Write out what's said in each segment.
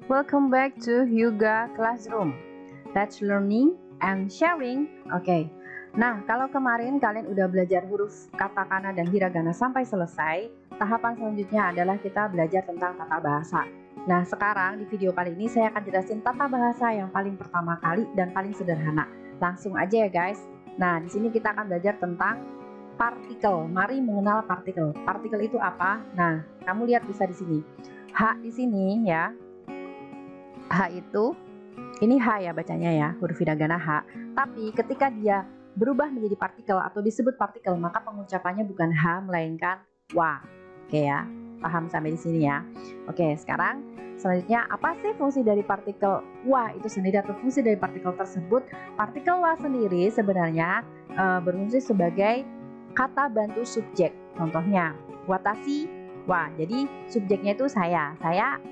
Welcome back to Hyuga Classroom. Let's learning and sharing. Oke. Nah, kalau kemarin kalian udah belajar huruf katakana dan hiragana sampai selesai, tahapan selanjutnya adalah kita belajar tentang tata bahasa. Nah, sekarang di video kali ini saya akan jelasin tata bahasa yang paling pertama kali dan paling sederhana. Langsung aja ya guys. Nah, di sini kita akan belajar tentang partikel. Mari mengenal partikel. Partikel itu apa? Nah, kamu lihat bisa di sini. H di sini ya. H itu, ini H ya bacanya ya, huruf hiragana H. Tapi ketika dia berubah menjadi partikel atau disebut partikel, maka pengucapannya bukan H melainkan wa. Oke ya, paham sampai di sini ya. Oke, sekarang selanjutnya apa sih fungsi dari partikel wa itu sendiri atau fungsi dari partikel tersebut? Partikel wa sendiri sebenarnya berfungsi sebagai kata bantu subjek. Contohnya, watashi wa, jadi subjeknya itu saya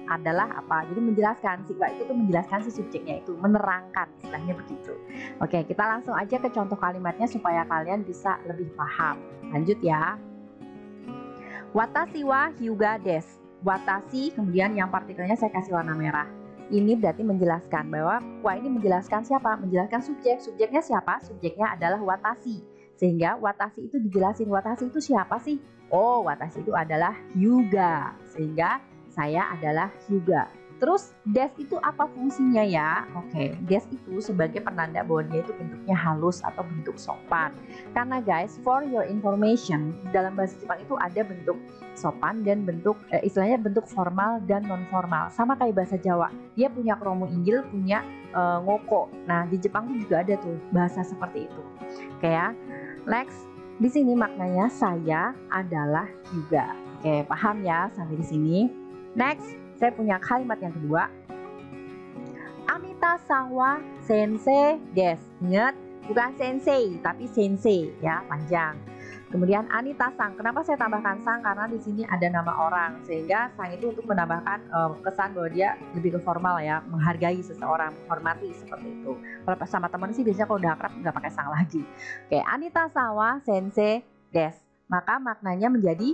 adalah apa, jadi menjelaskan, si wa itu tuh menjelaskan si subjeknya itu, menerangkan, istilahnya begitu. Oke, kita langsung aja ke contoh kalimatnya supaya kalian bisa lebih paham. Lanjut ya. Watashi wa hyuga desu. Watashi, kemudian yang partikelnya saya kasih warna merah. Ini berarti menjelaskan bahwa wa ini menjelaskan siapa? Menjelaskan subjek. Subjeknya siapa? Subjeknya adalah watashi. Sehingga watashi itu dijelasin, watashi itu siapa sih? Oh, watashi itu adalah hyuga. Sehingga saya adalah hyuga. Terus des itu apa fungsinya ya? Oke, des itu sebagai penanda bahwa dia itu bentuknya halus atau bentuk sopan. Karena guys, for your information, dalam bahasa Jepang itu ada bentuk sopan dan bentuk istilahnya bentuk formal dan non formal. Sama kayak bahasa Jawa, dia punya kromo inggil, punya ngoko. Nah, di Jepang tuh juga ada tuh bahasa seperti itu. Oke ya. Next, di sini maknanya saya adalah hyuga. Oke, paham ya sampai di sini. Next, saya punya kalimat yang kedua. Anita-san wa sensei desu. Ingat, bukan sensei tapi sensei ya, panjang. Kemudian Anita-san, kenapa saya tambahkan sang? Karena di sini ada nama orang, sehingga sang itu untuk menambahkan kesan bahwa dia lebih ke formal ya, menghargai seseorang, menghormati seperti itu. Kalau pas sama teman sih biasanya kalau udah akrab nggak pakai sang lagi. Oke, Anita-san wa sensei desu. Maka maknanya menjadi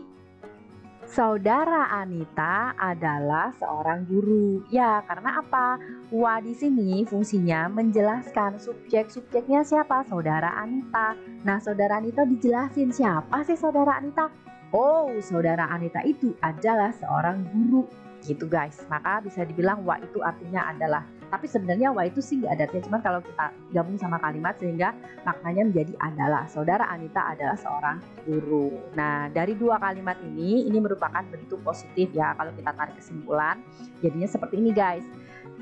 saudara Anita adalah seorang guru. Ya, karena apa? Wa di sini fungsinya menjelaskan subjeknya siapa? Saudara Anita. Nah, saudara Anita dijelasin siapa sih saudara Anita? Oh, saudara Anita itu adalah seorang guru. Gitu guys. Maka bisa dibilang wa itu artinya adalah. Tapi sebenarnya wa itu sih nggak ada artinya, cuman kalau kita gabung sama kalimat sehingga maknanya menjadi adalah. Saudara Anita adalah seorang guru. Nah, dari dua kalimat ini merupakan bentuk positif ya kalau kita tarik kesimpulan. Jadinya seperti ini guys.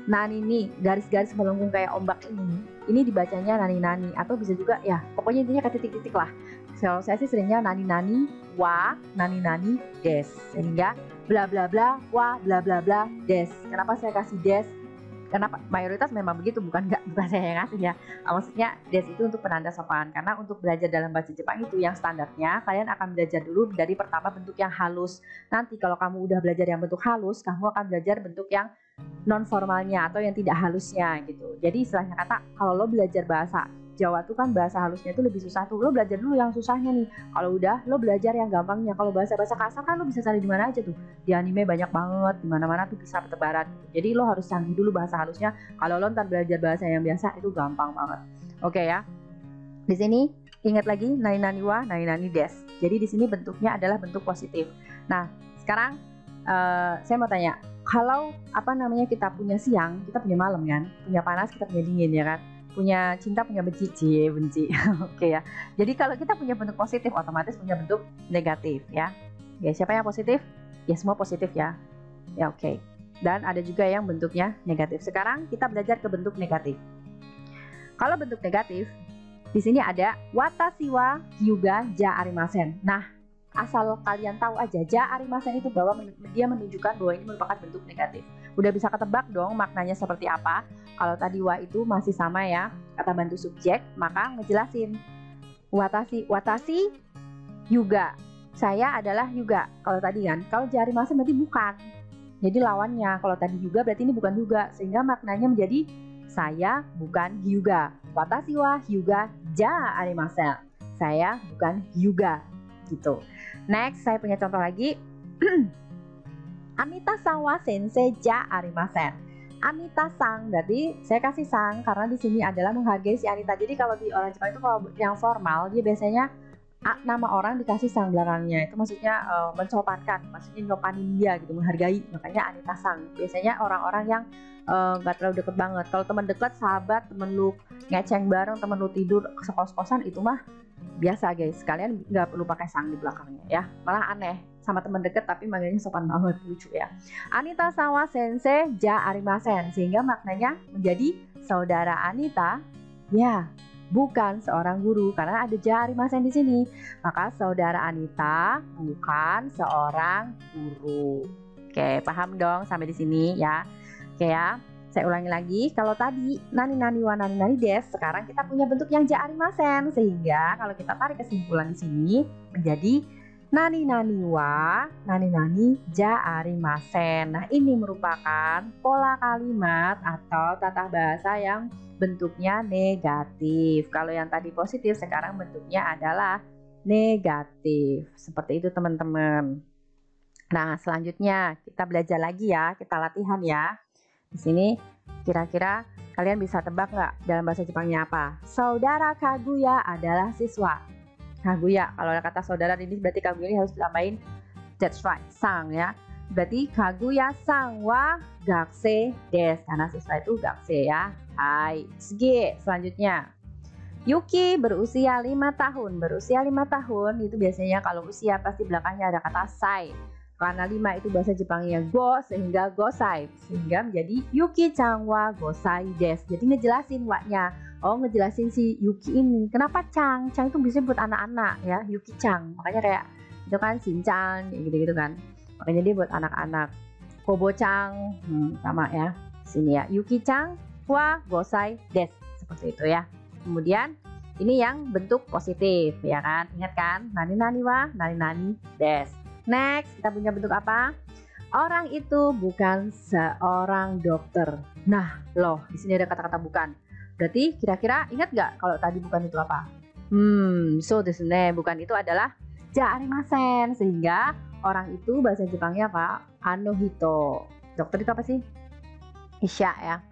Nani nih, garis-garis melengkung kayak ombak ini dibacanya nani-nani atau bisa juga ya, pokoknya intinya ke titik-titik lah. Kalau saya sih seringnya nani-nani wa, nani-nani des. Sehingga bla bla bla wa bla bla bla des. Kenapa saya kasih des? Karena mayoritas memang begitu, bukan saya yang ngasih ya. Maksudnya des itu untuk penanda sopan, karena untuk belajar dalam bahasa Jepang itu yang standarnya kalian akan belajar dulu dari pertama bentuk yang halus. Nanti kalau kamu udah belajar yang bentuk halus, kamu akan belajar bentuk yang non formalnya atau yang tidak halusnya gitu. Jadi istilahnya kata, kalau lo belajar bahasa Jawa tuh kan bahasa halusnya itu lebih susah tuh. Lo belajar dulu yang susahnya nih. Kalau udah lo belajar yang gampangnya. Kalau bahasa-bahasa kasar kan lo bisa cari di mana aja tuh. Di anime banyak banget, di mana-mana tuh bisa bertebaran. Jadi lo harus canggih dulu bahasa halusnya. Kalau lo ntar belajar bahasa yang biasa itu gampang banget. Oke ya. Di sini ingat lagi nani-nani wa, nani-nani des. Jadi di sini bentuknya adalah bentuk positif. Nah, sekarang saya mau tanya, kalau kita punya siang, kita punya malam kan? Punya panas, kita punya dingin ya kan? Punya cinta, punya benci. Oke ya. Jadi kalau kita punya bentuk positif, otomatis punya bentuk negatif ya. Ya, siapa yang positif? Ya, semua positif ya. Ya, oke. Dan ada juga yang bentuknya negatif. Sekarang kita belajar ke bentuk negatif. Kalau bentuk negatif, di sini ada watashi wa hyuga ja arimasen. Nah, asal kalian tahu aja, ja arimasen itu bahwa dia menunjukkan bahwa ini merupakan bentuk negatif. Udah bisa ketebak dong maknanya seperti apa. Kalau tadi wa itu masih sama ya, kata bantu subjek, maka ngejelasin watashi hyuga. Saya adalah hyuga. Kalau tadi kan, kalau ja arimasen berarti bukan. Jadi lawannya, kalau tadi hyuga berarti ini bukan hyuga, sehingga maknanya menjadi saya bukan hyuga. Watashi wa hyuga ja arimasen. Saya bukan hyuga. Gitu. Next, saya punya contoh lagi. Anita-san wa sensei ja arimasen. Anita sang, berarti saya kasih sang karena di sini adalah menghargai si Anita. Jadi kalau di orang Jepang itu kalau yang formal dia biasanya nama orang dikasih sang belakangnya. Itu maksudnya mensopankan, maksudnya nyopanin dia gitu, menghargai. Makanya Anita sang. Biasanya orang-orang yang nggak terlalu deket banget. Kalau teman dekat, sahabat, temen lu ngeceng bareng, temen lu tidur sekos-kosan, itu mah biasa guys. Kalian nggak perlu pakai sang di belakangnya ya. Malah aneh sama teman deket tapi manggilnya sopan banget, lucu ya. Anita sama sensei ja arimasen, sehingga maknanya menjadi saudara Anita ya bukan seorang guru karena ada ja arimasen di sini. Maka saudara Anita bukan seorang guru. Oke, paham dong sampai di sini ya. Oke ya. Saya ulangi lagi, kalau tadi nani nani wa nani nani des, sekarang kita punya bentuk yang ja arimasen, sehingga kalau kita tarik kesimpulan di sini menjadi nani nani wa nani nani ja arimasen. Nah, ini merupakan pola kalimat atau tata bahasa yang bentuknya negatif. Kalau yang tadi positif, sekarang bentuknya adalah negatif. Seperti itu teman-teman. Nah, selanjutnya kita belajar lagi ya, kita latihan ya. Di sini kira-kira kalian bisa tebak nggak dalam bahasa Jepangnya apa? Saudara Kaguya adalah siswa. Kaguya, kalau ada kata saudara ini berarti Kaguya ini harus ditambahin that's right, sang ya. Berarti Kaguya sang wa gakusei desu, karena siswa itu gakusei ya. Hai, segi. Selanjutnya Yuki berusia 5 tahun. Berusia 5 tahun itu biasanya kalau usia pasti belakangnya ada kata sai. Karena 5 itu bahasa Jepangnya go, sehingga gosai, sehingga menjadi Yuki chan wa gosai desu. Jadi ngejelasin wa-nya. Oh, ngejelasin si Yuki ini. Kenapa Chang? Chang itu biasanya buat anak-anak ya, Yuki Chang. Makanya kayak itu kan Shinchan gitu-gitu kan. Makanya dia buat anak-anak. Kobo Chang sama ya. Sini ya, Yuki Chang wa gosai desu. Seperti itu ya. Kemudian ini yang bentuk positif ya kan. Ingat kan? Nani nani wa nani nani desu. Next, kita punya bentuk apa? Orang itu bukan seorang dokter. Nah, loh, di sini ada kata-kata bukan. Berarti kira-kira ingat nggak kalau tadi bukan itu apa? So desu ne, bukan itu adalah ja arimasen, sehingga orang itu bahasa Jepangnya apa? Ano hito. Dokter itu apa sih? Isya ya.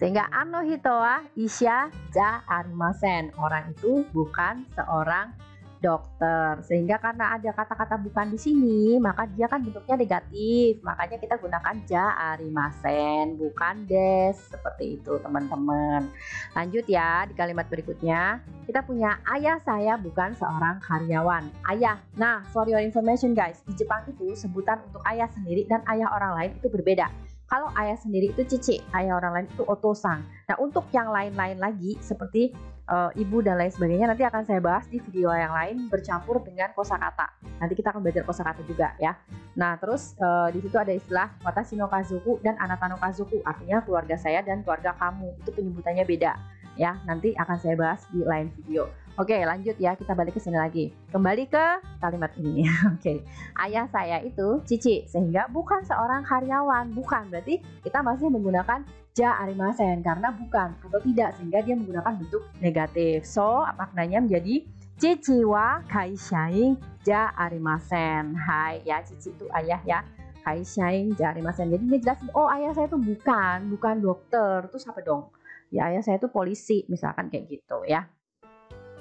Sehingga ano hito wa isya ja arimasen. Orang itu bukan seorang dokter. Sehingga karena ada kata-kata bukan di sini, maka dia kan bentuknya negatif. Makanya kita gunakan ja arimasen, bukan des. Seperti itu teman-teman. Lanjut ya, di kalimat berikutnya kita punya ayah saya bukan seorang karyawan. Ayah. Nah, for your information guys, di Jepang itu sebutan untuk ayah sendiri dan ayah orang lain itu berbeda. Kalau ayah sendiri itu cici, ayah orang lain itu otosang. Nah, untuk yang lain-lain lagi seperti ibu dan lain sebagainya nanti akan saya bahas di video yang lain bercampur dengan kosakata. Nanti kita akan belajar kosakata juga ya. Nah, terus di situ ada istilah watashi no kazoku dan anata no kazoku, artinya keluarga saya dan keluarga kamu. Itu penyebutannya beda ya. Nanti akan saya bahas di lain video. Oke, lanjut ya, kita balik ke sini lagi. Kembali ke kalimat ini. Oke. Ayah saya itu cici, sehingga bukan seorang karyawan, bukan. Berarti kita masih menggunakan ja arimasen karena bukan atau tidak, sehingga dia menggunakan bentuk negatif. So, maknanya menjadi cici wa kaishain ja arimasen. Hai ya, cici itu ayah ya. Kaishain ja arimasen. Jadi dia jelasin, oh ayah saya itu bukan dokter. Terus apa dong? Ya ayah saya itu polisi, misalkan kayak gitu ya.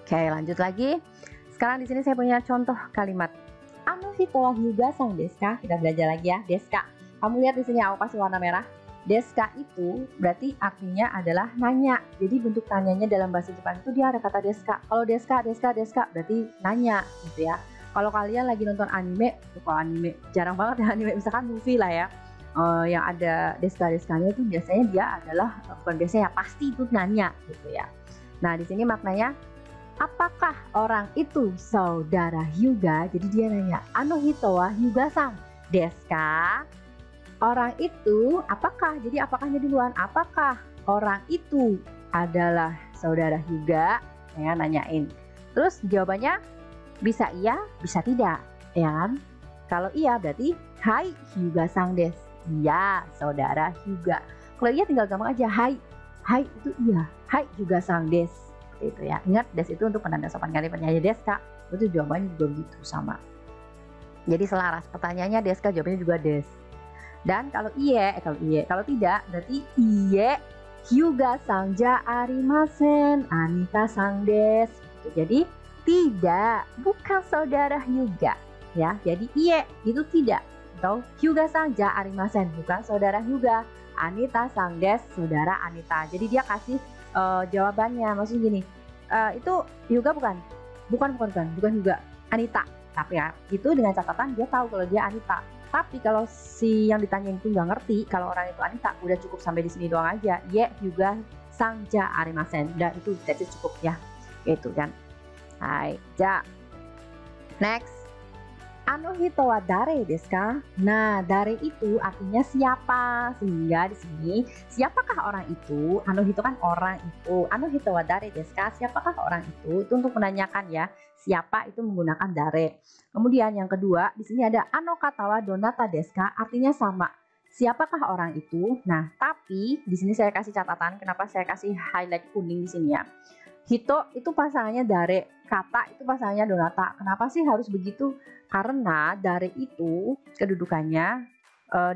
Oke, lanjut lagi. Sekarang di sini saya punya contoh kalimat. Ano hito wa hyuga sang desu ka? Kita belajar lagi ya, desu ka. Kamu lihat di sini apa sih warna merah? Deska itu berarti artinya adalah nanya. Jadi bentuk tanyanya dalam bahasa Jepang itu dia ada kata deska. Kalau deska berarti nanya gitu ya. Kalau kalian lagi nonton anime, kalau anime jarang banget ya anime, misalkan movie lah ya, yang ada deskanya itu biasanya dia adalah bukan biasanya, pasti itu nanya gitu ya. Nah, di sini maknanya apakah orang itu saudara Hyuga? Jadi dia nanya, ano hito wa Hyuga sang desu ka? Orang itu apakah? Jadi apakahnya duluan. Apakah orang itu adalah saudara Hyuga? Ya, nanyain. Terus jawabannya bisa iya, bisa tidak, ya kan? Kalau iya berarti hai Hyuga sang desu. Iya, saudara Hyuga. Kalau iya tinggal gampang aja, hai. Hai itu iya. Hai Hyuga sang desu. Itu ya. Ingat, des itu untuk penanda sopan kali, penyanyi desu ka. Itu jawabannya juga begitu sama. Jadi selaras, pertanyaannya desu ka, jawabannya juga des. Dan kalau kalau tidak berarti iye hyuga sang ja arimasen, Anita sang des. Jadi tidak, bukan saudara Hyuga ya. Jadi iye itu tidak, atau Hyuga sang ja arimasen, bukan saudara Hyuga. Anita sang des, saudara Anita. Jadi dia kasih jawabannya, maksudnya gini, itu Hyuga bukan Hyuga, Anita. Tapi ya itu dengan catatan dia tahu kalau dia Anita. Tapi kalau si yang ditanyain itu nggak ngerti kalau orang itu Anita, udah cukup sampai di sini doang aja. Ye Hyuga sang ja arimasen. Dan itu cukup ya. Gitu kan. Hai, ja. Next. Ano hito wa dare desu ka? Nah, dare itu artinya siapa. Sehingga di sini siapakah orang itu? Ano hito kan orang itu. Ano hito wa dare desu ka? Siapakah orang itu? Itu untuk menanyakan ya. Siapa itu menggunakan dare. Kemudian yang kedua, di sini ada ano kata wa donata desu ka? Artinya sama. Siapakah orang itu? Nah, tapi di sini saya kasih catatan. Kenapa saya kasih highlight kuning di sini ya? Hito itu pasangannya dare, kata itu pasangannya donata. Kenapa sih harus begitu? Karena dare itu kedudukannya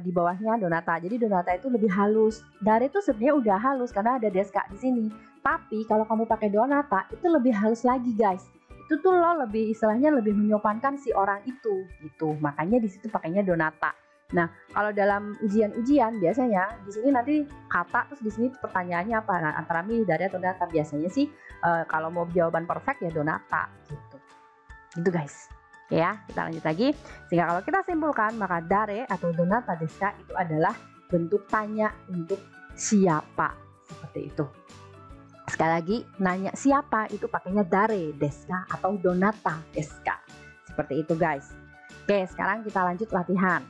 di bawahnya donata. Jadi donata itu lebih halus. Dare itu sebenarnya udah halus karena ada deska di sini. Tapi kalau kamu pakai donata itu lebih halus lagi, guys. Itu tuh lo lebih istilahnya lebih menyopankan si orang itu gitu. Makanya di situ pakainya donata. Nah, kalau dalam ujian-ujian biasanya di sini nanti kata, terus di sini pertanyaannya apa? Nah, antara milih dare atau donata. Biasanya sih kalau mau jawaban perfect ya donata gitu. Gitu guys. Oke ya, kita lanjut lagi. Sehingga kalau kita simpulkan maka dare atau donata desu ka itu adalah bentuk tanya untuk siapa, seperti itu. Sekali lagi, nanya siapa itu pakainya dare desu ka atau donata desu ka. Seperti itu guys. Oke, sekarang kita lanjut latihan.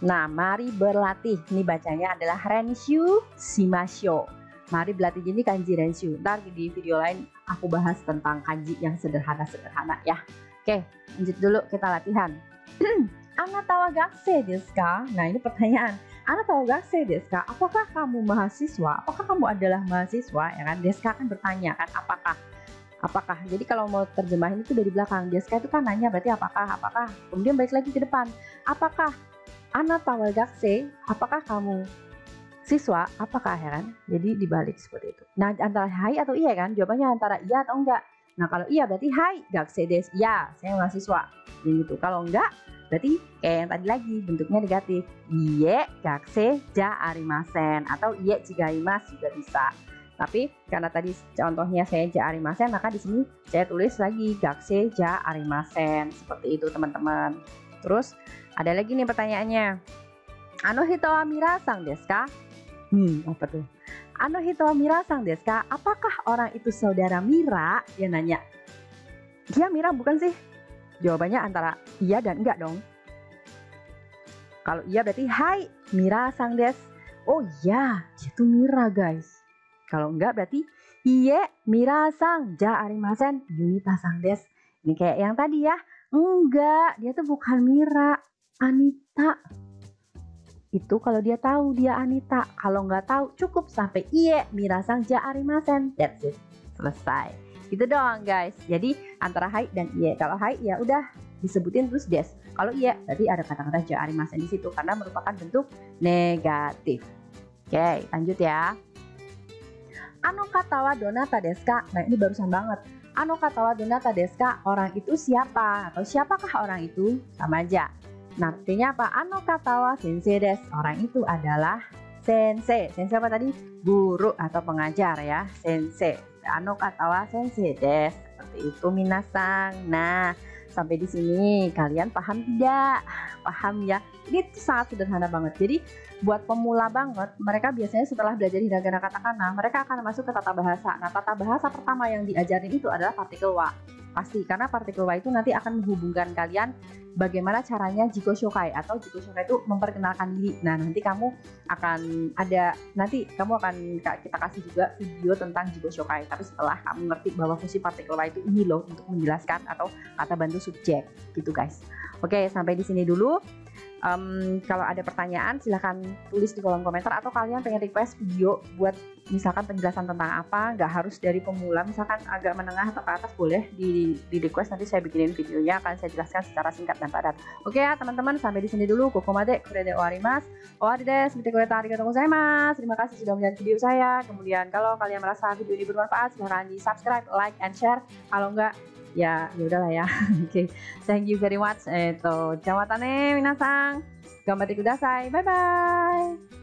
Nah, mari berlatih. Ini bacanya adalah renshu shimashou. Mari berlatih, jadi kanji renshu. Ntar di video lain aku bahas tentang kanji yang sederhana-sederhana ya. Oke, lanjut dulu kita latihan. Anata wa gakusei desu ka? Nah, ini pertanyaan. Anata wa gakusei desu ka? Apakah kamu mahasiswa? Apakah kamu adalah mahasiswa? Ya kan, desu ka kan bertanya kan, apakah. Jadi kalau mau terjemahin itu dari belakang. Desu ka itu kan nanya, berarti apakah. Kemudian balik lagi ke depan. Apakah? Anata wa gakusei, apakah kamu siswa? Apakah, ya kan? Jadi dibalik seperti itu. Nah, antara hai atau iya kan? Jawabannya antara iya atau enggak. Nah, kalau iya berarti hai gakusei desu. Ya, saya mahasiswa. Jadi gitu. Kalau enggak, berarti kayak yang tadi lagi, bentuknya negatif. Iye gakusei ja arimasen atau iye chigaimasu juga bisa. Tapi karena tadi contohnya saya ja arimasen, maka di sini saya tulis lagi gakusei ja arimasen. Seperti itu, teman-teman. Terus ada lagi nih pertanyaannya. Ano hito wa mirasang desu ka? Apa tuh? Ano hito wa mirasang desu ka? Apakah orang itu saudara Mira? Dia nanya. Dia Mira bukan sih? Jawabannya antara iya dan enggak dong. Kalau iya berarti hai mirasang desu. Oh iya, dia tuh Mira guys. Kalau enggak berarti iye mirasang ja arimasen yunita sang desu. Ini kayak yang tadi ya. Enggak, dia tuh bukan Mira, Anita. Itu kalau dia tahu dia Anita. Kalau nggak tahu cukup sampai iye mirasang ja arimasen. That's it. Selesai. Itu doang guys. Jadi antara hai dan iye. Kalau hai ya udah disebutin terus des. Kalau iye berarti ada kata-kata ja arimasen di situ karena merupakan bentuk negatif. Oke, lanjut ya. Ano kata wa donata desu ka? Nah, ini barusan banget. Ano kata wa donata desu ka? Orang itu siapa? Atau siapakah orang itu? Sama aja. Nah, artinya apa? Ano kata wa sensei desu. Orang itu adalah sensei. Sensei apa tadi? Guru atau pengajar ya. Sensei. Ano kata wa sensei desu. Seperti itu minasang. Nah, sampai di sini kalian paham tidak? Paham ya? Ini sangat sederhana banget. Jadi buat pemula banget, mereka biasanya setelah belajar hiragana katakana, mereka akan masuk ke tata bahasa. Nah, tata bahasa pertama yang diajarin itu adalah partikel wa. Pasti, karena partikel wa itu nanti akan menghubungkan kalian bagaimana caranya jiko shokai, atau jiko shokai itu memperkenalkan diri. Nah, nanti kamu akan kita kasih juga video tentang jiko shokai. Tapi setelah kamu ngerti bahwa fungsi partikel wa itu ini loh untuk menjelaskan atau kata bantu subjek, gitu guys. Oke, sampai di sini dulu. Kalau ada pertanyaan silahkan tulis di kolom komentar, atau kalian pengen request video buat misalkan penjelasan tentang apa, nggak harus dari pemula, misalkan agak menengah atau ke atas boleh di request, nanti saya bikinin videonya, akan saya jelaskan secara singkat dan padat. Oke ya teman-teman, sampai di sini dulu. Kokomade kurede oarimasu. Owari desu. Mite kureta arigatou gozaimasu. Terima kasih sudah melihat video saya. Kemudian kalau kalian merasa video ini bermanfaat, silahkan di subscribe, like, and share. Kalau enggak, ya udahlah ya. Oke, thank you very much. Jamatane minasan. Gambatte kudasai. Bye bye.